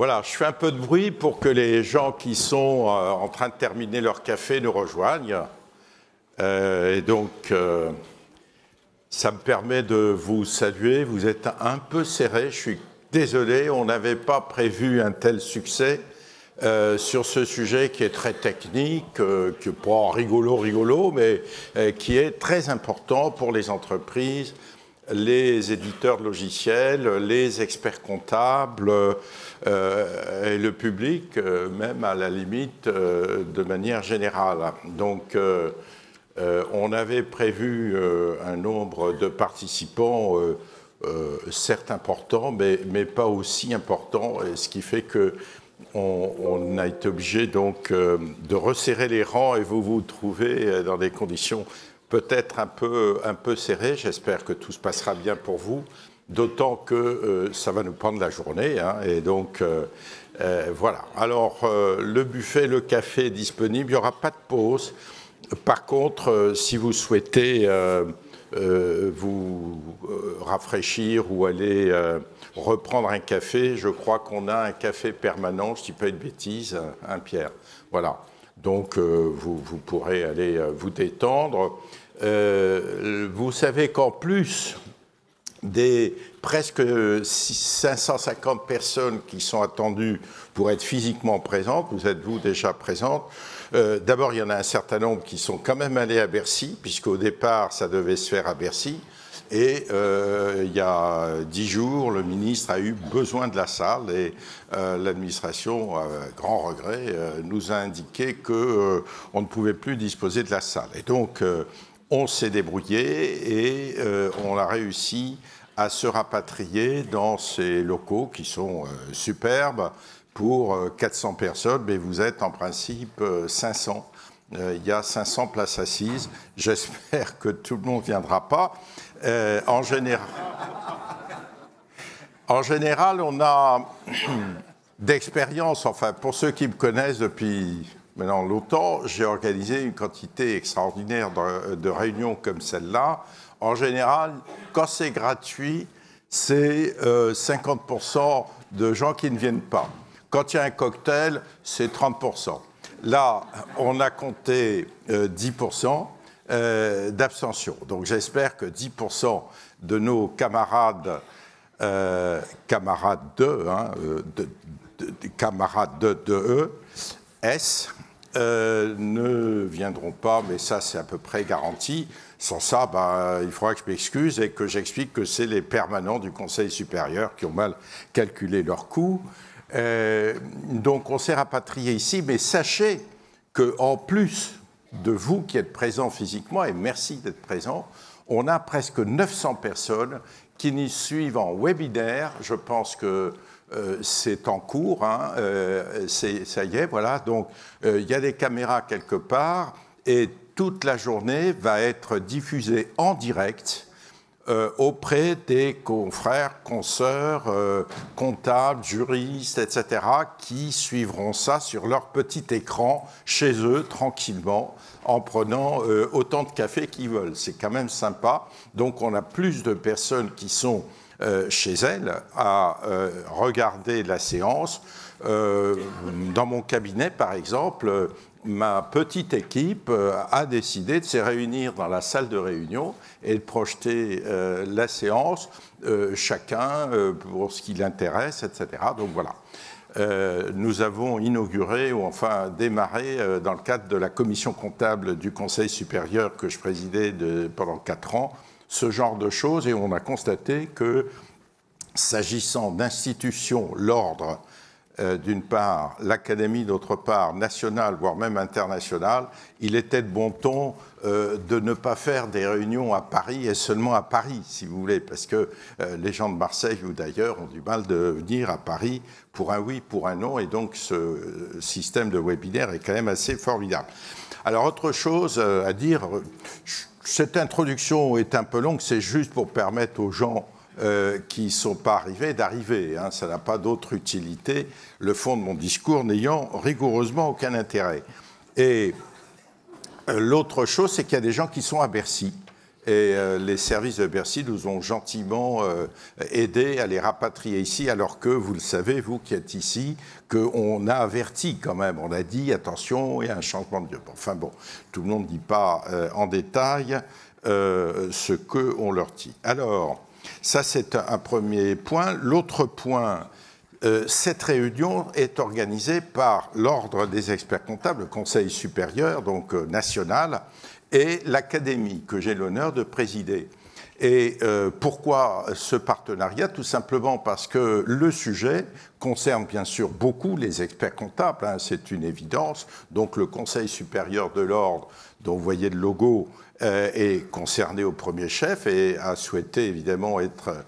Voilà, je fais un peu de bruit pour que les gens qui sont en train de terminer leur café nous rejoignent. Ça me permet de vous saluer. Vous êtes un peu serrés, je suis désolé, on n'avait pas prévu un tel succès sur ce sujet qui est très technique, qui n'est pas rigolo, mais qui est très important pour les entreprises, les éditeurs de logiciels, les experts comptables et le public, même à la limite, de manière générale. Donc, on avait prévu un nombre de participants certes important, mais pas aussi important, et ce qui fait que on a été obligé donc de resserrer les rangs et vous vous trouvez dans des conditions peut-être un peu serrées. J'espère que tout se passera bien pour vous, d'autant que ça va nous prendre la journée, hein, et donc voilà. Alors le buffet, le café est disponible, il n'y aura pas de pause. Par contre, si vous souhaitez vous rafraîchir ou aller reprendre un café, je crois qu'on a un café permanent, je ne dis pas une bêtise, hein, Pierre. Voilà. Donc, vous pourrez aller vous détendre. Vous savez qu'en plus des presque 550 personnes qui sont attendues pour être physiquement présentes, vous êtes vous déjà présentes. D'abord, il y en a un certain nombre qui sont quand même allés à Bercy, puisqu'au départ, ça devait se faire à Bercy. Et il y a 10 jours, le ministre a eu besoin de la salle et l'administration, à grand regret, nous a indiqué qu'on ne pouvait plus disposer de la salle. Et donc, on s'est débrouillé et on a réussi à se rapatrier dans ces locaux qui sont superbes pour 400 personnes, mais vous êtes en principe 500. Il y a 500 places assises. J'espère que tout le monde ne viendra pas. En général, on a d'expérience, enfin, pour ceux qui me connaissent depuis maintenant longtemps, j'ai organisé une quantité extraordinaire de réunions comme celle-là. En général, quand c'est gratuit, c'est 50% de gens qui ne viennent pas. Quand il y a un cocktail, c'est 30%. Là, on a compté 10% d'abstention. Donc j'espère que 10% de nos camarades, camarades de ES, ne viendront pas, mais ça c'est à peu près garanti. Sans ça, il faudra que je m'excuse et que j'explique que c'est les permanents du Conseil supérieur qui ont mal calculé leurs coûts. Donc on s'est rapatrié ici, mais sachez qu'en plus de vous qui êtes présents physiquement, et merci d'être présents, on a presque 900 personnes qui nous suivent en webinaire. Je pense que c'est en cours, hein, ça y est, voilà. Donc il y a des caméras quelque part et toute la journée va être diffusée en direct auprès des confrères, consoeurs, comptables, juristes, etc., qui suivront ça sur leur petit écran, chez eux, tranquillement, en prenant autant de café qu'ils veulent. C'est quand même sympa. Donc on a plus de personnes qui sont chez elles à regarder la séance. Dans mon cabinet, par exemple, ma petite équipe a décidé de se réunir dans la salle de réunion et de projeter la séance, chacun pour ce qui l'intéresse, etc. Donc voilà. Nous avons inauguré, ou enfin démarré, dans le cadre de la commission comptable du Conseil supérieur que je présidais pendant 4 ans, ce genre de choses, et on a constaté que, s'agissant d'institutions, l'ordre, d'une part, l'Académie, d'autre part, nationale, voire même internationale, il était de bon ton de ne pas faire des réunions à Paris et seulement à Paris, si vous voulez, parce que les gens de Marseille ou d'ailleurs ont du mal de venir à Paris pour un oui, pour un non, et donc ce système de webinaire est quand même assez formidable. Alors, autre chose à dire, cette introduction est un peu longue, c'est juste pour permettre aux gens qui ne sont pas arrivés d'arriver. Hein, ça n'a pas d'autre utilité, le fond de mon discours n'ayant rigoureusement aucun intérêt. Et l'autre chose, c'est qu'il y a des gens qui sont à Bercy Et les services de Bercy nous ont gentiment aidés à les rapatrier ici, alors que, vous le savez, vous qui êtes ici, qu'on a averti quand même. On a dit, attention, il y a un changement de lieu. Enfin bon, tout le monde ne dit pas en détail ce qu'on leur dit. Alors, ça c'est un premier point. L'autre point, cette réunion est organisée par l'Ordre des experts comptables, le Conseil supérieur, donc national, et l'Académie, que j'ai l'honneur de présider. Et pourquoi ce partenariat? Tout simplement parce que le sujet concerne bien sûr beaucoup les experts comptables, hein, c'est une évidence. Donc le Conseil supérieur de l'Ordre, dont vous voyez le logo, est concerné au premier chef et a souhaité évidemment être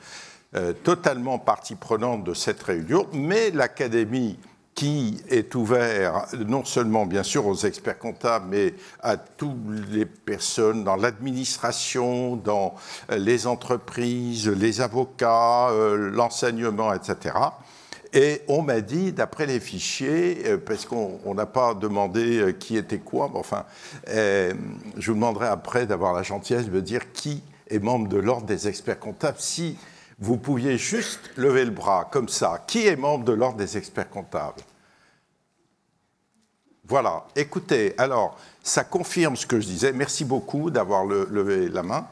totalement partie prenante de cette réunion, mais l'Académie, qui est ouvert non seulement bien sûr aux experts comptables, mais à toutes les personnes dans l'administration, dans les entreprises, les avocats, l'enseignement, etc. Et on m'a dit, d'après les fichiers, parce qu'on n'a pas demandé qui était quoi, mais enfin, je vous demanderai après d'avoir la gentillesse de me dire qui est membre de l'Ordre des experts comptables, si vous pouviez juste lever le bras, comme ça. Qui est membre de l'Ordre des experts comptables? Voilà. Écoutez, alors, ça confirme ce que je disais. Merci beaucoup d'avoir levé la main.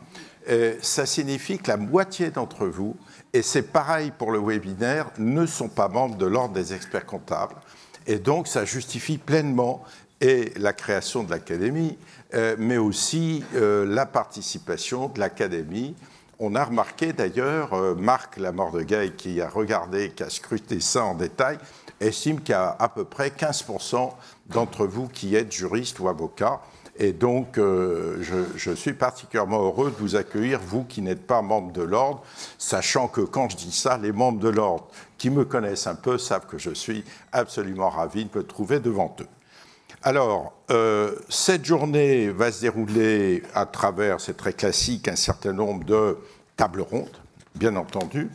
Ça signifie que la moitié d'entre vous, et c'est pareil pour le webinaire, ne sont pas membres de l'Ordre des experts comptables. Et donc, ça justifie pleinement et la création de l'Académie, mais aussi la participation de l'Académie. On a remarqué d'ailleurs, Marc Lamordegueil, qui a regardé, qui a scruté ça en détail, estime qu'il y a à peu près 15% d'entre vous qui êtes juristes ou avocats. Et donc, je suis particulièrement heureux de vous accueillir, vous qui n'êtes pas membre de l'Ordre, sachant que quand je dis ça, les membres de l'Ordre qui me connaissent un peu savent que je suis absolument ravi de me trouver devant eux. Alors, cette journée va se dérouler à travers, c'est très classique, un certain nombre de tables rondes, bien entendu.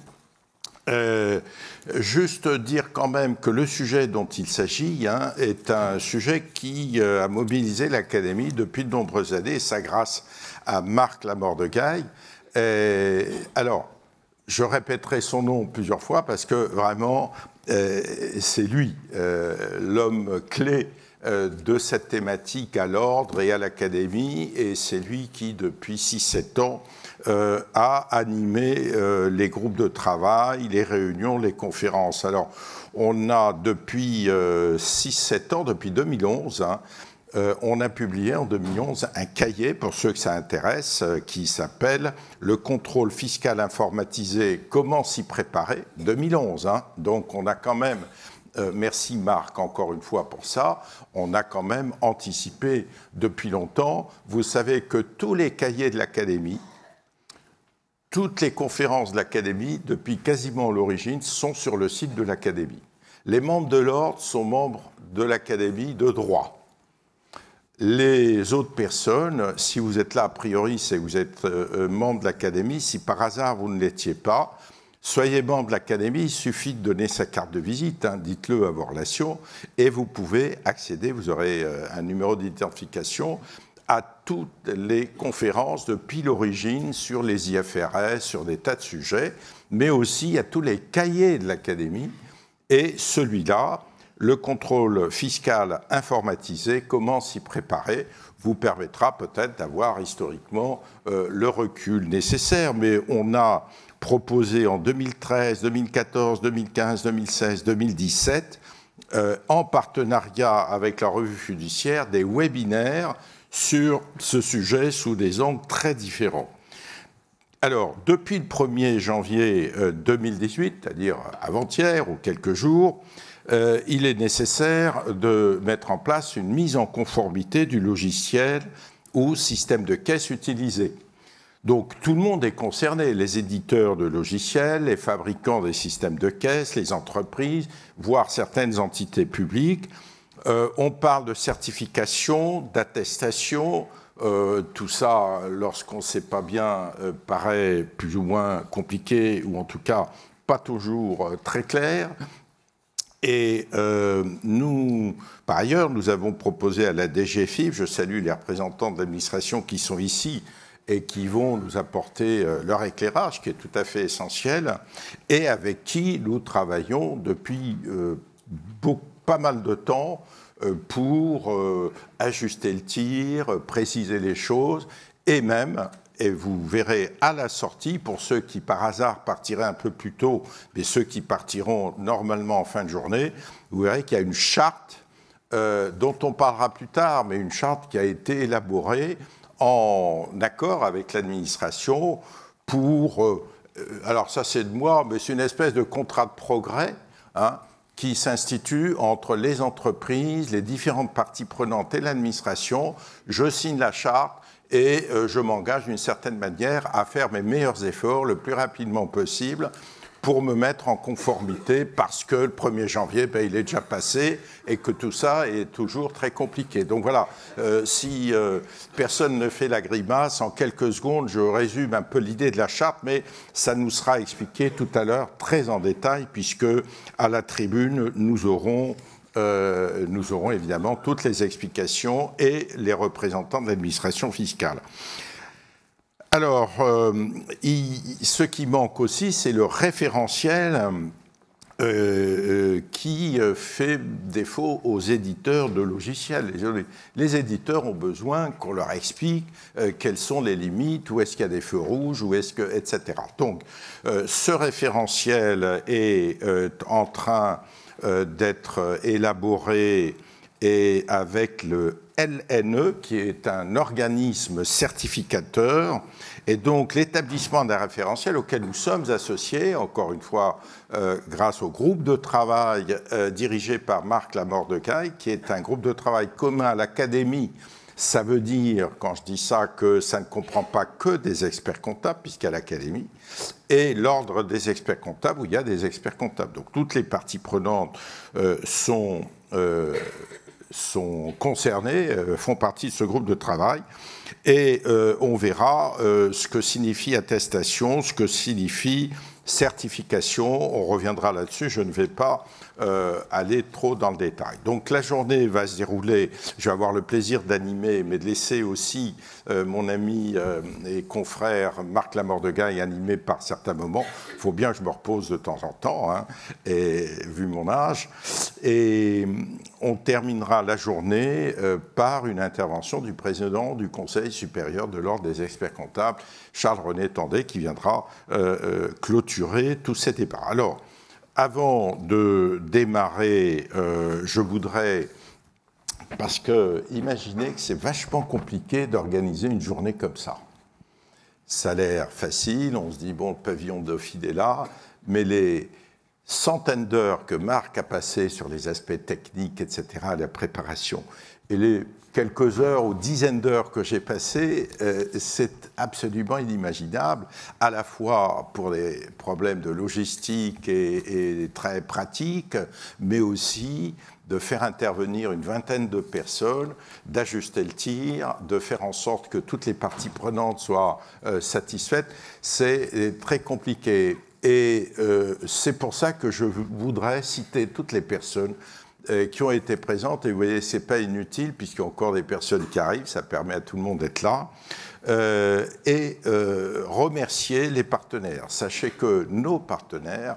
Juste dire quand même que le sujet dont il s'agit est un sujet qui a mobilisé l'Académie depuis de nombreuses années, et ça grâce à Marc Lamordegueil. Alors, je répéterai son nom plusieurs fois parce que vraiment, c'est lui, l'homme clé de cette thématique à l'Ordre et à l'Académie, et c'est lui qui, depuis 6-7 ans, a animé les groupes de travail, les réunions, les conférences. Alors, on a depuis 6-7 ans, depuis 2011, on a publié en 2011 un cahier, pour ceux que ça intéresse, qui s'appelle « Le contrôle fiscal informatisé, comment s'y préparer ?» 2011, donc on a quand même... merci Marc encore une fois pour ça. On a quand même anticipé depuis longtemps. Vous savez que tous les cahiers de l'Académie, toutes les conférences de l'Académie, depuis quasiment l'origine, sont sur le site de l'Académie. Les membres de l'Ordre sont membres de l'Académie de droit. Les autres personnes, si vous êtes là a priori, c'est que vous êtes membre de l'Académie. Si par hasard vous ne l'étiez pas, soyez membre de l'Académie, il suffit de donner sa carte de visite, dites-le à vos relations, et vous pouvez accéder, vous aurez un numéro d'identification, à toutes les conférences depuis l'origine sur les IFRS, sur des tas de sujets, mais aussi à tous les cahiers de l'Académie, et celui-là, le contrôle fiscal informatisé, comment s'y préparer, vous permettra peut-être d'avoir historiquement le recul nécessaire, mais on a proposé en 2013, 2014, 2015, 2016, 2017, en partenariat avec la revue fiduciaire, des webinaires sur ce sujet sous des angles très différents. Alors, depuis le 1er janvier 2018, c'est-à-dire avant-hier ou quelques jours, il est nécessaire de mettre en place une mise en conformité du logiciel ou système de caisse utilisé. Donc tout le monde est concerné, les éditeurs de logiciels, les fabricants des systèmes de caisse, les entreprises, voire certaines entités publiques. On parle de certification, d'attestation, tout ça, lorsqu'on ne sait pas bien, paraît plus ou moins compliqué, ou en tout cas pas toujours très clair. Et nous, par ailleurs, nous avons proposé à la DGFiP, je salue les représentants de l'administration qui sont ici, et qui vont nous apporter leur éclairage, qui est tout à fait essentiel, et avec qui nous travaillons depuis pas mal de temps pour ajuster le tir, préciser les choses, et même, et vous verrez à la sortie, pour ceux qui par hasard partiraient un peu plus tôt, mais ceux qui partiront normalement en fin de journée, vous verrez qu'il y a une charte dont on parlera plus tard, mais une charte qui a été élaborée en accord avec l'administration pour... alors ça c'est de moi, mais c'est une espèce de contrat de progrès, hein, qui s'institue entre les entreprises, les différentes parties prenantes et l'administration. Je signe la charte et je m'engage d'une certaine manière à faire mes meilleurs efforts le plus rapidement possible pour me mettre en conformité, parce que le 1er janvier, il est déjà passé et que tout ça est toujours très compliqué. Donc voilà, si personne ne fait la grimace, en quelques secondes, je résume un peu l'idée de la charte, mais ça nous sera expliqué tout à l'heure très en détail, puisque à la tribune, nous aurons évidemment toutes les explications et les représentants de l'administration fiscale. Alors, ce qui manque aussi, c'est le référentiel qui fait défaut aux éditeurs de logiciels. Les éditeurs ont besoin qu'on leur explique quelles sont les limites, où est-ce qu'il y a des feux rouges, où est-ce que, etc. Donc, ce référentiel est en train d'être élaboré et avec le LNE, qui est un organisme certificateur, et donc l'établissement d'un référentiel auquel nous sommes associés, encore une fois, grâce au groupe de travail dirigé par Marc Lamordecaille, qui est un groupe de travail commun à l'Académie. Ça veut dire, quand je dis ça, que ça ne comprend pas que des experts comptables, puisqu'à l'Académie, et l'ordre des experts comptables, où il y a des experts comptables. Donc toutes les parties prenantes sont concernés, font partie de ce groupe de travail, et on verra ce que signifie attestation, ce que signifie certification. On reviendra là-dessus, je ne vais pas aller trop dans le détail. Donc la journée va se dérouler, je vais avoir le plaisir d'animer, mais de laisser aussi mon ami et confrère Marc Lamordecaille animer par certains moments. Il faut bien que je me repose de temps en temps, hein, et, vu mon âge. Et on terminera la journée par une intervention du président du Conseil supérieur de l'Ordre des experts comptables, Charles-René Tandet, qui viendra clôturer tous ces débats. Alors, avant de démarrer, je voudrais, parce que imaginez que c'est vachement compliqué d'organiser une journée comme ça. Ça a l'air facile, on se dit, bon, le pavillon Dauphine est là, mais les centaines d'heures que Marc a passées sur les aspects techniques, etc., la préparation, et les quelques heures ou dizaines d'heures que j'ai passées, c'est absolument inimaginable, à la fois pour les problèmes de logistique et très pratiques, mais aussi de faire intervenir une vingtaine de personnes, d'ajuster le tir, de faire en sorte que toutes les parties prenantes soient satisfaites. C'est très compliqué. Et c'est pour ça que je voudrais citer toutes les personnes qui ont été présentes, et vous voyez, ce n'est pas inutile, puisqu'il y a encore des personnes qui arrivent, ça permet à tout le monde d'être là, et remercier les partenaires. Sachez que nos partenaires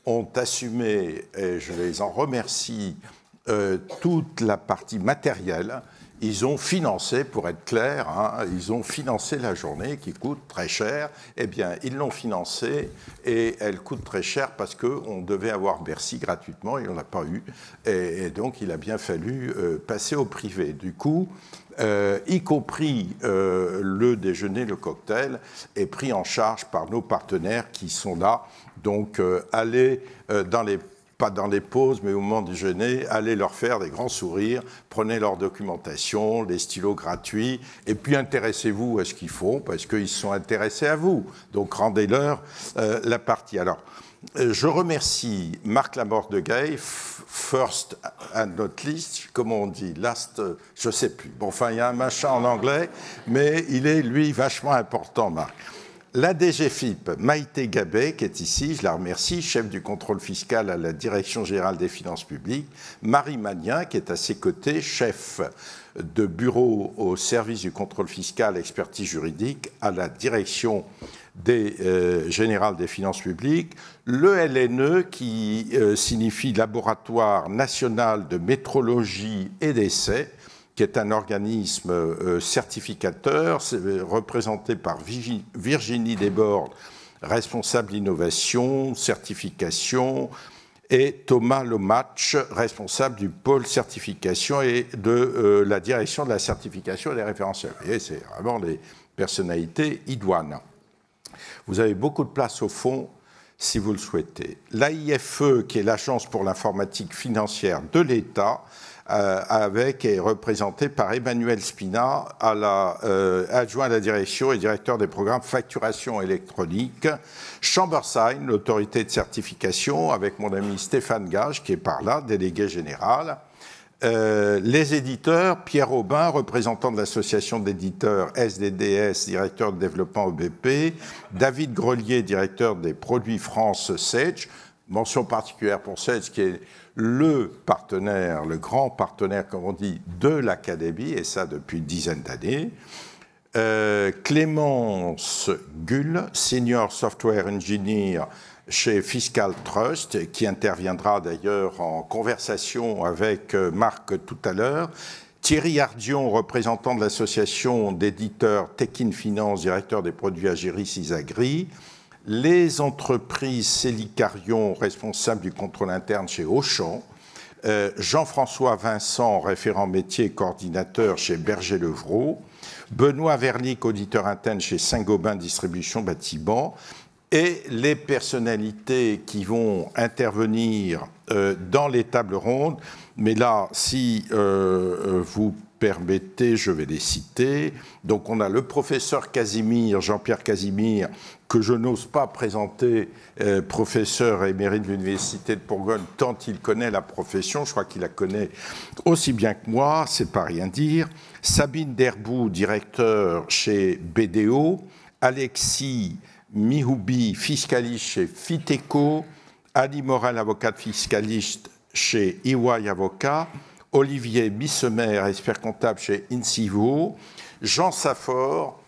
ont assumé, et je les en remercie, toute la partie matérielle. Ils ont financé, pour être clair, hein, ils ont financé la journée qui coûte très cher. Eh bien, ils l'ont financée et elle coûte très cher parce qu'on devait avoir Bercy gratuitement et on n'a pas eu. Et donc, il a bien fallu passer au privé. Du coup, y compris le déjeuner, le cocktail, est pris en charge par nos partenaires qui sont là. Donc, allez pas dans les pauses, mais au moment du déjeuner, allez leur faire des grands sourires, prenez leur documentation, les stylos gratuits, et puis intéressez-vous à ce qu'ils font, parce qu'ils sont intéressés à vous. Donc rendez-leur la partie. Alors, je remercie Marc Lamordecaille, first and not least, comment on dit, last, je ne sais plus. Bon, enfin, il y a un machin en anglais, mais il est, lui, vachement important, Marc. La DGFiP, Maïté Gabet, qui est ici, je la remercie, chef du contrôle fiscal à la Direction générale des finances publiques. Marie Magnin, qui est à ses côtés, chef de bureau au service du contrôle fiscal, expertise juridique à la Direction générale des finances publiques. Le LNE, qui signifie Laboratoire national de métrologie et d'essai, qui est un organisme certificateur, représenté par Virginie Desbordes, responsable d'innovation, certification, et Thomas Lomatch, responsable du pôle certification et de la direction de la certification et des référentiels. Et c'est vraiment les personnalités idoines. Vous avez beaucoup de place au fond, si vous le souhaitez. L'AIFE, qui est l'Agence pour l'informatique financière de l'État, est représenté par Emmanuel Spina, adjoint à la direction et directeur des programmes facturation électronique. Chambersign, l'autorité de certification, avec mon ami Stéphane Gage, qui est par là, délégué général. Les éditeurs, Pierre Aubin, représentant de l'association d'éditeurs SDDS, directeur de développement OBP, David Grelier, directeur des produits France Sage, mention particulière pour Sage, qui est le partenaire, le grand partenaire, comme on dit, de l'Académie, et ça depuis une dizaine d'années. Clémence Gull, Senior Software Engineer chez Fiscal Trust, qui interviendra d'ailleurs en conversation avec Marc tout à l'heure. Thierry Ardion, représentant de l'association d'éditeurs Tekin Finance, directeur des produits Agiris Isagri. Les entreprises Célicarion, responsable du contrôle interne chez Auchan. Jean-François Vincent, référent métier et coordinateur chez Berger-Levrault. Benoît Vernick, auditeur interne chez Saint-Gobain Distribution Bâtiment. Et les personnalités qui vont intervenir dans les tables rondes, mais là, si vous permettez, je vais les citer. Donc on a le professeur Casimir, Jean-Pierre Casimir, que je n'ose pas présenter, professeur émérite de l'Université de Bourgogne, tant il connaît la profession, je crois qu'il la connaît aussi bien que moi, c'est pas rien dire. Sabine Derbou, directeur chez BDO, Alexis Mihoubi, fiscaliste chez Fiteco, Annie Morel, avocate fiscaliste chez EY Avocat, Olivier Bissemer, expert comptable chez Incivo, Jean Saffort,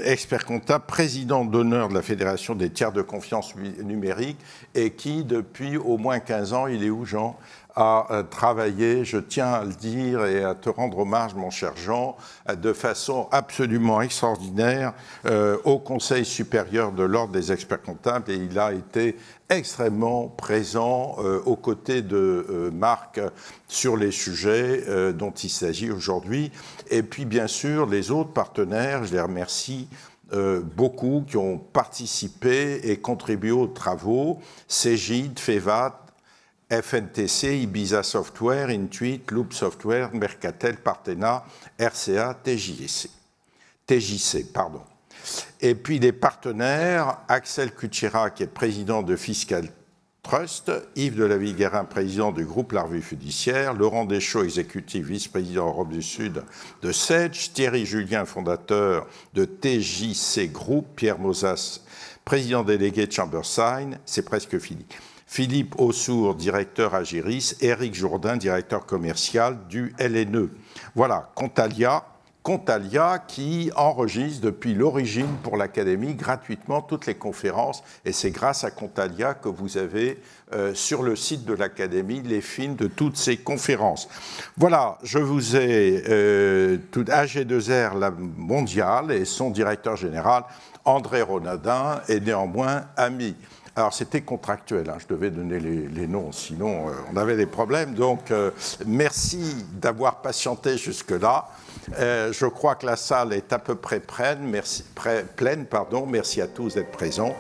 expert comptable, président d'honneur de la Fédération des tiers de confiance numérique, et qui, depuis au moins 15 ans, il est où, Jean, a travaillé, je tiens à le dire et à te rendre hommage, mon cher Jean, de façon absolument extraordinaire au Conseil supérieur de l'Ordre des experts comptables, et il a été extrêmement présent aux côtés de Marc sur les sujets dont il s'agit aujourd'hui. Et puis, bien sûr, les autres partenaires, je les remercie beaucoup, qui ont participé et contribué aux travaux, Cégide, FEVAT, FNTC, Ibiza Software, Intuit, Loop Software, Mercatel, Partena, RCA, TJC, pardon. Et puis les partenaires, Axel Kuchera, qui est président de Fiscal Trust, Yves de la Viguerin, président du groupe La Revue Fiduciaire, Laurent Deschaux, exécutif vice-président Europe du Sud de Sedge, Thierry Julien, fondateur de TJC Group, Pierre Mosas, président délégué de Chambersign, c'est presque fini. Philippe Aussour, directeur Agiris, Éric Jourdain, directeur commercial du LNE. Voilà, Contalia qui enregistre depuis l'origine pour l'Académie gratuitement toutes les conférences, et c'est grâce à Contalia que vous avez sur le site de l'Académie les films de toutes ces conférences. Voilà, je vous ai AG2R la mondiale et son directeur général André Ronadin est néanmoins ami. Alors, c'était contractuel, hein, je devais donner les noms, sinon on avait des problèmes. Donc, merci d'avoir patienté jusque-là. Je crois que la salle est à peu près pleine. Merci à tous d'être présents.